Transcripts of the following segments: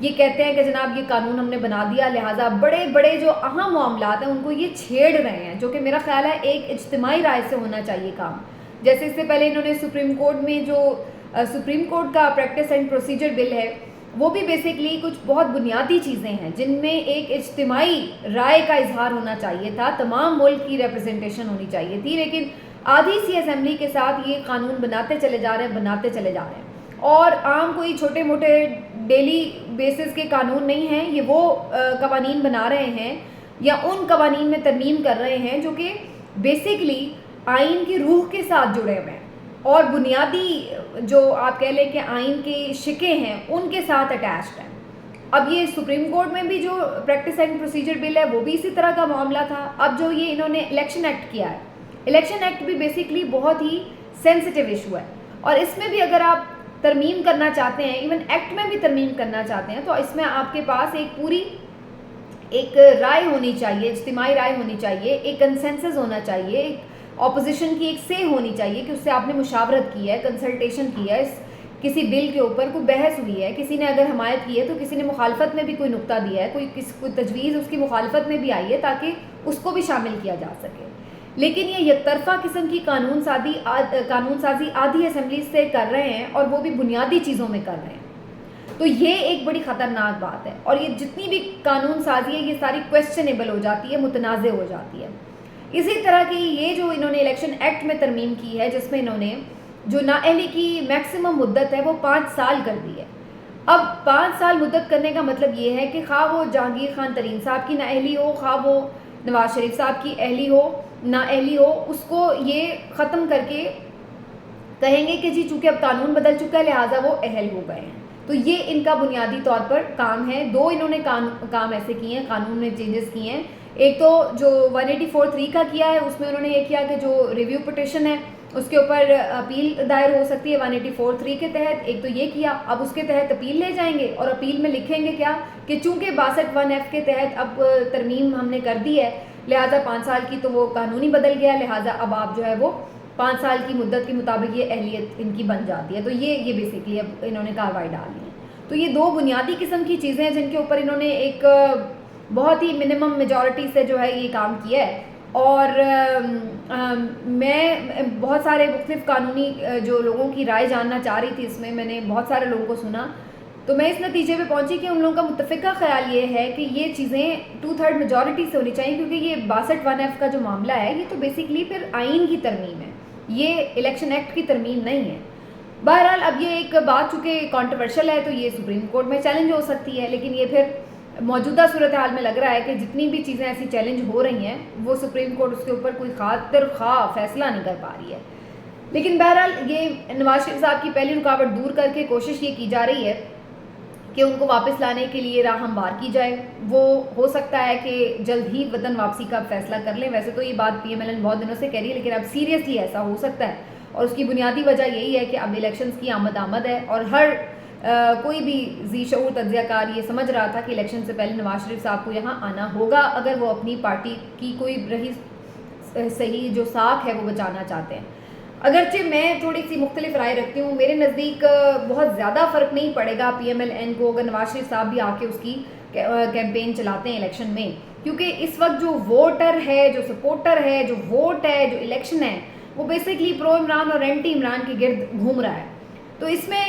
یہ کہتے ہیں کہ جناب یہ قانون ہم نے بنا دیا، لہٰذا بڑے بڑے جو اہم معاملات ہیں ان کو یہ چھیڑ رہے ہیں، جو کہ میرا خیال ہے ایک اجتماعی رائے سے ہونا چاہیے کام. جیسے اس سے پہلے انہوں نے سپریم کورٹ میں جو سپریم کورٹ کا پریکٹس اینڈ پروسیجر بل ہے وہ بھی بیسکلی کچھ بہت بنیادی چیزیں ہیں جن میں ایک اجتماعی رائے کا اظہار ہونا چاہیے تھا، تمام ملک کی ریپرزنٹیشن ہونی چاہیے تھی، لیکن آدھی سی اسمبلی کے ساتھ یہ قانون بناتے چلے جا رہے ہیں اور عام کوئی چھوٹے موٹے ڈیلی بیسس کے قانون نہیں ہیں، یہ وہ قوانین بنا رہے ہیں یا ان قوانین میں ترمیم کر رہے ہیں جو کہ بیسکلی آئین کی روح کے ساتھ جڑے ہوئے ہیں اور بنیادی جو آپ کہہ لیں کہ آئین کی شقیں ہیں ان کے ساتھ اٹیچڈ ہیں. اب یہ سپریم کورٹ میں بھی جو پریکٹس اینڈ پروسیجر بل ہے وہ بھی اسی طرح کا معاملہ تھا. اب جو یہ انہوں نے الیکشن ایکٹ کیا ہے، الیکشن ایکٹ بھی بیسکلی بہت ہی سینسٹیو ایشو ہے اور اس میں بھی اگر آپ ترمیم کرنا چاہتے ہیں، ایون ایکٹ میں بھی ترمیم کرنا چاہتے ہیں، تو اس میں آپ کے پاس ایک رائے ہونی چاہیے، اجتماعی رائے ہونی چاہیے، ایک کنسنسس ہونا چاہیے، ایک اپوزیشن کی ایک سے ہونی چاہیے کہ اس سے آپ نے مشاورت کی ہے، کنسلٹیشن کی ہے، کسی بل کے اوپر کوئی بحث ہوئی ہے، کسی نے اگر حمایت کی ہے تو کسی نے مخالفت میں بھی کوئی نقطہ دیا ہے، کوئی تجویز اس کی مخالفت میں بھی آئی ہے تاکہ اس کو بھی شامل کیا جا سکے. لیکن یہ یک طرفہ قسم کی قانون سازی آدھی اسمبلی سے کر رہے ہیں اور وہ بھی بنیادی چیزوں میں کر رہے ہیں. تو یہ ایک بڑی خطرناک بات ہے اور یہ جتنی بھی قانون سازی ہے یہ ساری کویسچنیبل ہو جاتی ہے، متنازع ہو جاتی ہے. اسی طرح کی یہ جو انہوں نے الیکشن ایکٹ میں ترمیم کی ہے جس میں انہوں نے جو نااہلی کی میکسیمم مدت ہے وہ 5 سال کر دی ہے. اب 5 سال مدت کرنے کا مطلب یہ ہے کہ خواہ وہ جہانگیر خان ترین صاحب کی نااہلی ہو، خواہ وہ نواز شریف صاحب کی اہلی ہو نااہلی ہو، اس کو یہ ختم کر کے کہیں گے کہ جی چونکہ اب قانون بدل چکا ہے لہٰذا وہ اہل ہو گئے ہیں. تو یہ ان کا بنیادی طور پر کام ہے. 2 انہوں نے کام ایسے کیے ہیں، قانون میں چینجز کیے ہیں. ایک تو جو 184(3) کا کیا ہے اس میں انہوں نے یہ کیا کہ جو ریویو پٹیشن ہے اس کے اوپر اپیل دائر ہو سکتی ہے 184(3) کے تحت. ایک تو یہ کیا، اب اس کے تحت اپیل لے جائیں گے اور اپیل میں لکھیں گے کیا کہ چونکہ 62(1)(f) کے تحت اب ترمیم ہم نے کر دی ہے لہٰذا 5 سال کی تو وہ قانونی بدل گیا، لہٰذا اب آپ جو ہے وہ 5 سال کی مدت کے مطابق یہ اہلیت ان کی بن جاتی ہے. تو یہ بیسکلی اب انہوں نے کارروائی ڈال دی ہے. تو یہ 2 بنیادی قسم کی چیزیں ہیں جن کے اوپر انہوں نے ایک بہت ہی منیمم میجورٹی سے جو ہے یہ کام کیا ہے. اور میں بہت سارے مختلف قانونی جو لوگوں کی رائے جاننا چاہ رہی تھی، اس میں نے بہت سارے لوگوں کو سنا تو میں اس نتیجے پہ پہنچی کہ ان لوگوں کا متفقہ خیال یہ ہے کہ یہ چیزیں 2/3 میجورٹی سے ہونی چاہیے، کیونکہ یہ 62(1)(f) کا جو معاملہ ہے یہ تو بیسکلی پھر آئین کی ترمیم ہے، یہ الیکشن ایکٹ کی ترمیم نہیں ہے. بہرحال اب یہ ایک بات چونکہ کانٹروورشل ہے تو یہ سپریم کورٹ میں چیلنج ہو سکتی ہے، لیکن یہ پھر موجودہ صورتحال میں لگ رہا ہے کہ جتنی بھی چیزیں ایسی چیلنج ہو رہی ہیں وہ سپریم کورٹ اس کے اوپر کوئی خاطر خواہ فیصلہ نہیں کر پا رہی ہے. لیکن بہرحال یہ نواز شریف صاحب کی پہلی رکاوٹ دور کر کے کوشش یہ کی جا رہی ہے کہ ان کو واپس لانے کے لیے راہ ہموار کی جائے. وہ ہو سکتا ہے کہ جلد ہی وطن واپسی کا فیصلہ کر لیں. ویسے تو یہ بات PMLN بہت دنوں سے کہہ رہی ہے لیکن اب سیریسلی ایسا ہو سکتا ہے اور اس کی بنیادی وجہ یہی ہے کہ اب الیکشنز کی آمد ہے اور ہر کوئی بھی ذی شعور تجزیہ کار یہ سمجھ رہا تھا کہ الیکشن سے پہلے نواز شریف صاحب کو یہاں آنا ہوگا اگر وہ اپنی پارٹی کی کوئی رہی صحیح جو ساکھ ہے وہ بچانا چاہتے ہیں. اگرچہ میں تھوڑی سی مختلف رائے رکھتی ہوں، میرے نزدیک بہت زیادہ فرق نہیں پڑے گا PMLN کو اگر نواز شریف صاحب بھی آ کے اس کی کیمپین چلاتے ہیں الیکشن میں، کیونکہ اس وقت جو ووٹر ہے، جو سپورٹر ہے، جو ووٹ ہے، جو الیکشن ہے وہ بیسکلی پرو عمران اور اینٹی عمران کے گرد گھوم رہا ہے. تو اس میں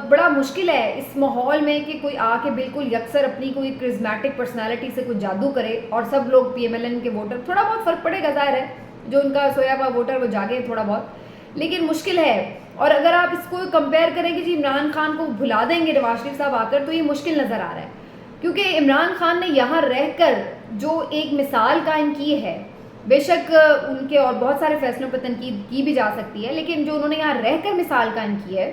بڑا مشکل ہے اس ماحول میں کہ کوئی آ کے بالکل یکسر اپنی کوئی کرزمیٹک پرسنالٹی سے کوئی جادو کرے اور سب لوگ PMLN کے ووٹر، تھوڑا بہت فرق پڑے گا ظاہر ہے، جو ان کا سویا ہوا ووٹر وہ جاگے تھوڑا بہت، لیکن مشکل ہے. اور اگر آپ اس کو کمپیئر کریں کہ جی عمران خان کو بھلا دیں گے نواز شریف صاحب آ کر تو یہ مشکل نظر آ رہا ہے، کیونکہ عمران خان نے یہاں رہ کر جو ایک مثال قائم کی ہے، بے شک ان کے اور بہت سارے فیصلوں پر تنقید کی بھی جا سکتی ہے، لیکن جو انہوں نے یہاں رہ کر مثال قائم کی ہے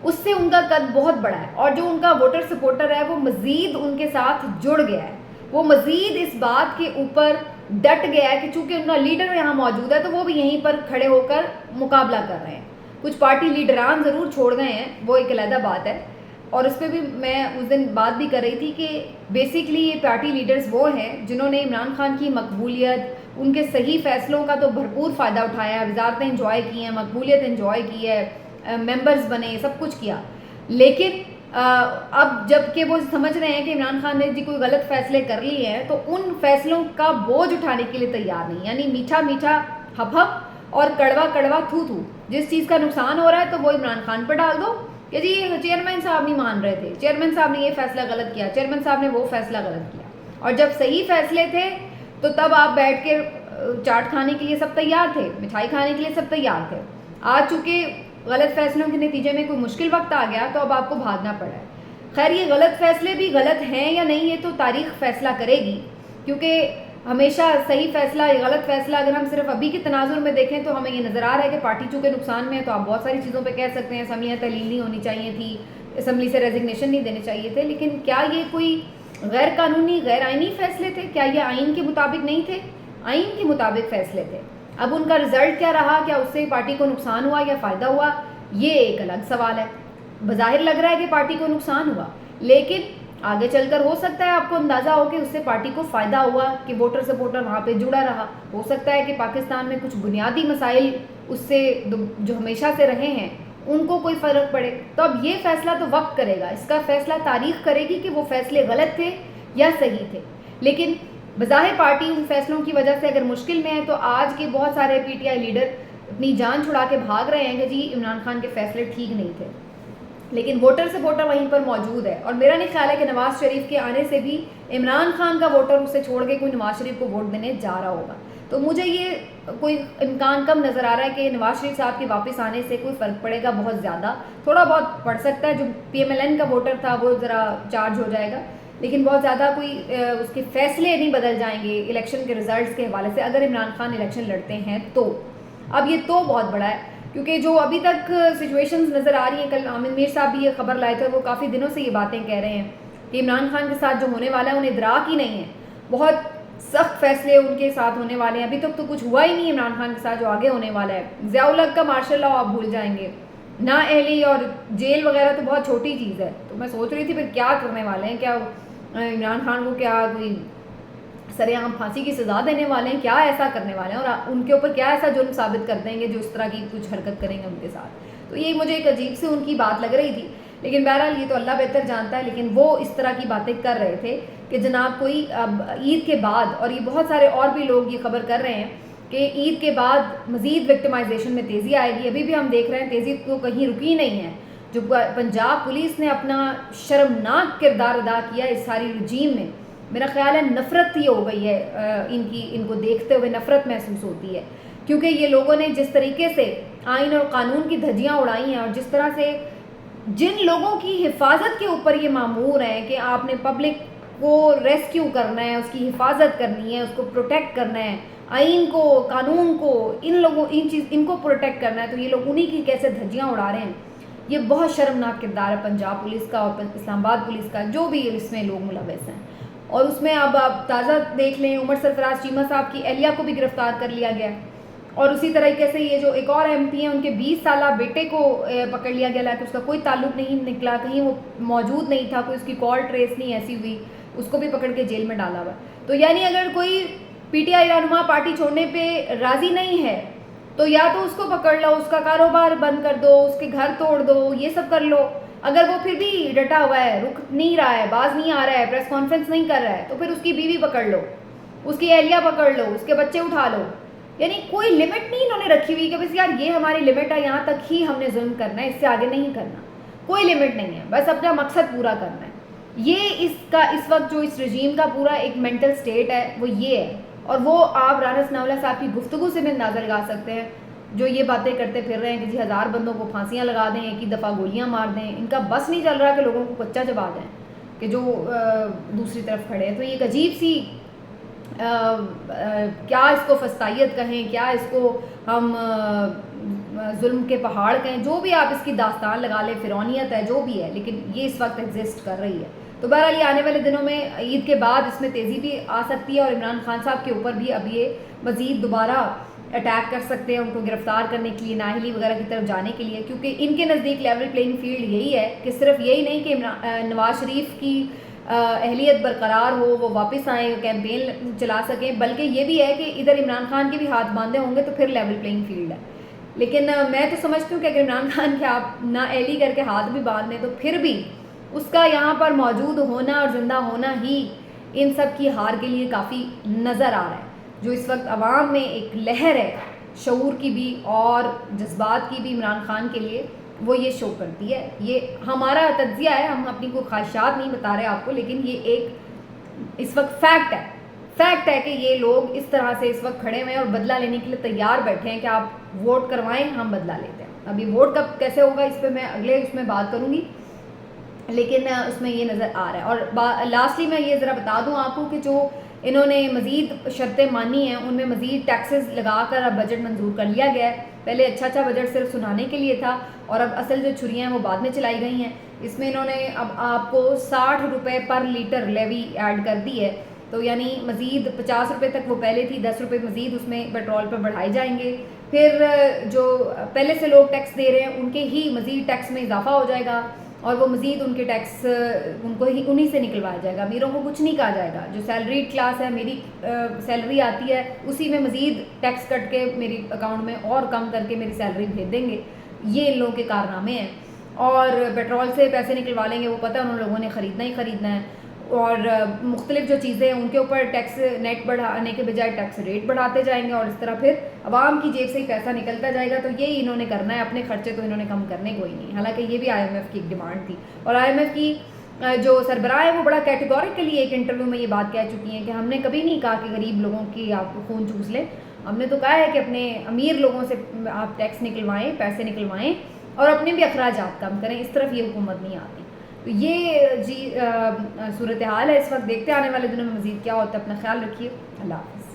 اس سے ان کا قد بہت بڑا ہے اور جو ان کا ووٹر سپورٹر ہے وہ مزید ان کے ساتھ جڑ گیا ہے، وہ مزید اس بات کے اوپر ڈٹ گیا ہے کہ چونکہ ان کا لیڈر یہاں موجود ہے تو وہ بھی یہیں پر کھڑے ہو کر مقابلہ کر رہے ہیں. کچھ پارٹی لیڈران ضرور چھوڑ گئے ہیں، وہ ایک علیحدہ بات ہے، اور اس پہ بھی میں اس دن بات بھی کر رہی تھی کہ بیسکلی یہ پارٹی لیڈرز وہ ہیں جنہوں نے عمران خان کی مقبولیت، ان کے صحیح فیصلوں کا تو بھرپور فائدہ اٹھایا ہے، وزارتیں انجوائے کی ہیں، مقبولیت انجوائے کی ہے، ممبرز بنے، سب کچھ کیا، لیکن اب جب کہ وہ سمجھ رہے ہیں کہ عمران خان نے جی کوئی غلط فیصلے کر لیے ہیں تو ان فیصلوں کا بوجھ اٹھانے کے لیے تیار نہیں. یعنی میٹھا میٹھا ہپ ہپ اور کڑوا کڑوا تھو تھو. جس چیز کا نقصان ہو رہا ہے تو وہ عمران خان پہ ڈال دو کہ جی چیئرمین صاحب نہیں مان رہے تھے, چیئرمین صاحب نے یہ فیصلہ غلط کیا, چیئرمین صاحب نے وہ فیصلہ غلط کیا. اور جب صحیح فیصلے تھے تو تب آپ بیٹھ کے چاٹ کھانے کے لیے سب تیار تھے, مٹھائی کھانے کے لیے سب تیار تھے. آج چونکہ غلط فیصلوں کے نتیجے میں کوئی مشکل وقت آ گیا تو اب آپ کو بھاگنا پڑا ہے. خیر یہ غلط فیصلے بھی غلط ہیں یا نہیں یہ تو تاریخ فیصلہ کرے گی, کیونکہ ہمیشہ صحیح فیصلہ یا غلط فیصلہ اگر ہم صرف ابھی کے تناظر میں دیکھیں تو ہمیں یہ نظر آ رہا ہے کہ پارٹی چونکہ نقصان میں ہے تو آپ بہت ساری چیزوں پہ کہہ سکتے ہیں اسمبلیاں تحلیل نہیں ہونی چاہیے تھی, اسمبلی سے ریزگنیشن نہیں دینے چاہیے تھے, لیکن کیا یہ کوئی غیر قانونی غیر آئینی فیصلے تھے؟ کیا یہ آئین کے مطابق نہیں تھے؟ آئین کے مطابق فیصلے تھے. اب ان کا رزلٹ کیا رہا, کیا اس سے پارٹی کو نقصان ہوا یا فائدہ ہوا, یہ ایک الگ سوال ہے. بظاہر لگ رہا ہے کہ پارٹی کو نقصان ہوا, لیکن آگے چل کر ہو سکتا ہے آپ کو اندازہ ہو کہ اس سے پارٹی کو فائدہ ہوا کہ ووٹر سپورٹر وہاں پہ جڑا رہا. ہو سکتا ہے کہ پاکستان میں کچھ بنیادی مسائل اس سے جو ہمیشہ سے رہے ہیں ان کو کوئی فرق پڑے. تو اب یہ فیصلہ تو وقت کرے گا, اس کا فیصلہ تاریخ کرے گی کہ وہ فیصلے غلط تھے یا صحیح تھے. لیکن بظاہر پارٹی ان فیصلوں کی وجہ سے اگر مشکل میں ہے تو آج کے بہت سارے پی ٹی آئی لیڈر اپنی جان چھڑا کے بھاگ رہے ہیں کہ جی عمران خان کے فیصلے ٹھیک نہیں تھے, لیکن ووٹر سپورٹر وہیں پر موجود ہے. اور میرا نہیں خیال ہے کہ نواز شریف کے آنے سے بھی عمران خان کا ووٹر اسے چھوڑ کے کوئی نواز شریف کو ووٹ دینے جا رہا ہوگا. تو مجھے یہ کوئی امکان کم نظر آ رہا ہے کہ نواز شریف صاحب کے واپس آنے سے کوئی فرق پڑے گا. بہت زیادہ تھوڑا بہت پڑ سکتا ہے, جو پی ایم ایل این کا ووٹر تھا وہ ذرا چارج ہو جائے گا, لیکن بہت زیادہ کوئی اس کے فیصلے نہیں بدل جائیں گے الیکشن کے رزلٹس کے حوالے سے اگر عمران خان الیکشن لڑتے ہیں تو. اب یہ تو بہت بڑا ہے کیونکہ جو ابھی تک سچویشنز نظر آ رہی ہیں, کل عامر میر صاحب بھی یہ خبر لائے تھے, وہ کافی دنوں سے یہ باتیں کہہ رہے ہیں کہ عمران خان کے ساتھ جو ہونے والا ہے انہیں ادراک ہی نہیں ہے, بہت سخت فیصلے ان کے ساتھ ہونے والے ہیں. ابھی تک تو کچھ ہوا ہی نہیں عمران خان کے ساتھ جو آگے ہونے والا ہے. ضیاء الحق کا مارشل لاء آپ بھول جائیں گے, نا اہلی اور جیل وغیرہ تو بہت چھوٹی چیز ہے. تو میں سوچ رہی تھی پھر کیا کرنے والے ہیں, کیا عمران خان کو کیا کوئی سر عام پھانسی کی سزا دینے والے ہیں, کیا ایسا کرنے والے ہیں, اور ان کے اوپر کیا ایسا جرم ثابت کر دیں گے جو اس طرح کی کچھ حرکت کریں گے ان کے ساتھ. تو یہ مجھے ایک عجیب سی ان کی بات لگ رہی تھی, لیکن بہرحال یہ تو اللہ بہتر جانتا ہے. لیکن وہ اس طرح کی باتیں کر رہے تھے کہ جناب کوئی اب عید کے بعد, اور یہ بہت سارے اور بھی لوگ یہ خبر کر رہے ہیں کہ عید کے بعد مزید وکٹمائزیشن میں تیزی آئے گی. ابھی بھی ہم دیکھ رہے ہیں تیزی تو کہیں رکی نہیں ہے. جو پنجاب پولیس نے اپنا شرمناک کردار ادا کیا اس ساری رجیم میں, میرا خیال ہے نفرت ہی ہو گئی ہے ان کو دیکھتے ہوئے نفرت محسوس ہوتی ہے, کیونکہ یہ لوگوں نے جس طریقے سے آئین اور قانون کی دھجیاں اڑائی ہیں, اور جس طرح سے جن لوگوں کی حفاظت کے اوپر یہ مامور ہیں کہ آپ نے پبلک کو ریسکیو کرنا ہے, اس کی حفاظت کرنی ہے, اس کو پروٹیکٹ کرنا ہے, آئین کو قانون کو ان کو پروٹیکٹ کرنا ہے, تو یہ لوگ انہی کی کیسے دھجیاں اڑا رہے ہیں. یہ بہت شرمناک کردار ہے پنجاب پولیس کا اور اسلام آباد پولیس کا, جو بھی اس میں لوگ ملوث ہیں. اور اس میں اب آپ تازہ دیکھ لیں, عمر سرفراز چیمہ صاحب کی اہلیہ کو بھی گرفتار کر لیا گیا, اور اسی طریقے سے یہ جو ایک اور ایم پی ہیں ان کے 20 سالہ بیٹے کو پکڑ لیا گیا, کہ اس کا کوئی تعلق نہیں نکلا, کہیں وہ موجود نہیں تھا, کوئی اس کی کال ٹریس نہیں ایسی ہوئی, اس کو بھی پکڑ کے جیل میں ڈالا ہوا. تو یعنی اگر کوئی پی ٹی آئی رہنما پارٹی چھوڑنے پہ راضی نہیں ہے تو یا تو اس کو پکڑ لو, اس کا کاروبار بند کر دو, اس کے گھر توڑ دو, یہ سب کر لو. اگر وہ پھر بھی ڈٹا ہوا ہے, رک نہیں رہا ہے, باز نہیں آ رہا ہے, پریس کانفرنس نہیں کر رہا ہے, تو پھر اس کی بیوی پکڑ لو, اس کی اہلیہ پکڑ لو, اس کے بچے اٹھا لو. یعنی کوئی لمٹ نہیں انہوں نے رکھی ہوئی کہ بس یار یہ ہماری لمٹ ہے, یہاں تک ہی ہم نے ظلم کرنا ہے, اس سے آگے نہیں کرنا. کوئی لمٹ نہیں ہے, بس اپنا مقصد پورا کرنا ہے. یہ اس وقت جو اس رجیم کا پورا ایک مینٹل سٹیٹ ہے وہ یہ ہے, اور وہ آپ رانا ثناء اللہ صاحب کی گفتگو سے بھی اندازہ لگا سکتے ہیں, جو یہ باتیں کرتے پھر رہے ہیں کہ جی 1000 بندوں کو پھانسیاں لگا دیں, ایک ہی دفعہ گولیاں مار دیں. ان کا بس نہیں چل رہا کہ لوگوں کو کچا چبا دیں کہ جو دوسری طرف کھڑے ہیں. تو یہ ایک عجیب سی کیا اس کو فسطائیت کہیں, کیا اس کو ہم ظلم کے پہاڑ کہیں, جو بھی آپ اس کی داستان لگا لیں, فرعونیت ہے, جو بھی ہے, لیکن یہ اس وقت ایگزسٹ کر رہی ہے. تو بہرحال یہ آنے والے دنوں میں عید کے بعد اس میں تیزی بھی آ سکتی ہے, اور عمران خان صاحب کے اوپر بھی اب یہ مزید دوبارہ اٹیک کر سکتے ہیں, ان کو گرفتار کرنے کے لیے, نااہلی وغیرہ کی طرف جانے کے لیے, کیونکہ ان کے نزدیک لیول پلینگ فیلڈ یہی ہے کہ صرف یہی نہیں کہ نواز شریف کی اہلیت برقرار ہو, وہ واپس آئیں, کیمپین چلا سکیں, بلکہ یہ بھی ہے کہ ادھر عمران خان کے بھی ہاتھ باندھے ہوں گے تو پھر لیول پلینگ فیلڈ ہے. لیکن میں تو سمجھتی ہوں کہ اگر عمران خان کے آپ نااہلی کر کے ہاتھ بھی باندھ دیں تو پھر بھی اس کا یہاں پر موجود ہونا اور زندہ ہونا ہی ان سب کی ہار کے لیے کافی نظر آ رہا ہے. جو اس وقت عوام میں ایک لہر ہے شعور کی بھی اور جذبات کی بھی عمران خان کے لیے, وہ یہ شو کرتی ہے. یہ ہمارا تجزیہ ہے, ہم اپنی کوئی خواہشات نہیں بتا رہے آپ کو, لیکن یہ ایک اس وقت فیکٹ ہے کہ یہ لوگ اس طرح سے اس وقت کھڑے ہوئے ہیں اور بدلہ لینے کے لیے تیار بیٹھے ہیں کہ آپ ووٹ کروائیں, ہم بدلہ لیتے ہیں. ابھی ووٹ کب کیسے ہوگا اس پہ میں اگلے اس میں بات کروں گی, لیکن اس میں یہ نظر آ رہا ہے. اور لاسٹلی میں یہ ذرا بتا دوں آپ کو کہ جو انہوں نے مزید شرطیں مانی ہیں ان میں مزید ٹیکسز لگا کر اب بجٹ منظور کر لیا گیا ہے. پہلے اچھا بجٹ صرف سنانے کے لیے تھا اور اب اصل جو چھریاں ہیں وہ بعد میں چلائی گئی ہیں. اس میں انہوں نے اب آپ کو 60 روپے پر لیٹر لیوی ایڈ کر دی ہے, تو یعنی مزید 50 روپے تک وہ پہلے تھی, 10 روپے مزید اس میں پیٹرول پر بڑھائے جائیں گے. پھر جو پہلے سے لوگ ٹیکس دے رہے ہیں ان کے ہی مزید ٹیکس میں اضافہ ہو جائے گا اور وہ مزید ان کے ٹیکس ان کو ہی انہی سے نکلوایا جائے گا. امیروں کو کچھ نہیں کہا جائے گا. جو سیلریڈ کلاس ہے, میری سیلری آتی ہے اسی میں مزید ٹیکس کٹ کے میری اکاؤنٹ میں اور کم کر کے میری سیلری بھیج دیں گے. یہ ان لوگوں کے کارنامے ہیں. اور پیٹرول سے پیسے نکلوا لیں گے, وہ پتہ ہے ان لوگوں نے خریدنا ہی خریدنا ہے. اور مختلف جو چیزیں ہیں ان کے اوپر ٹیکس نیٹ بڑھانے کے بجائے ٹیکس ریٹ بڑھاتے جائیں گے, اور اس طرح پھر عوام کی جیب سے ہی پیسہ نکلتا جائے گا. تو یہی انہوں نے کرنا ہے, اپنے خرچے تو انہوں نے کم کرنے کوئی نہیں. حالانکہ یہ بھی IMF کی ایک ڈیمانڈ تھی, اور IMF کی جو سربراہ ہے وہ بڑا کیٹیگوریکلی ایک انٹرویو میں یہ بات کہہ چکی ہیں کہ ہم نے کبھی نہیں کہا کہ غریب لوگوں کی آپ خون چوس لیں. ہم نے تو کہا ہے کہ اپنے امیر لوگوں سے آپ ٹیکس نکلوائیں, پیسے نکلوائیں اور اپنے بھی اخراجات کم کریں. اس طرف یہ حکومت نہیں آتی. تو یہ صورتحال ہے اس وقت. دیکھتے آنے والے دنوں میں مزید کیا ہوتا ہے. اپنا خیال رکھیے. اللہ حافظ.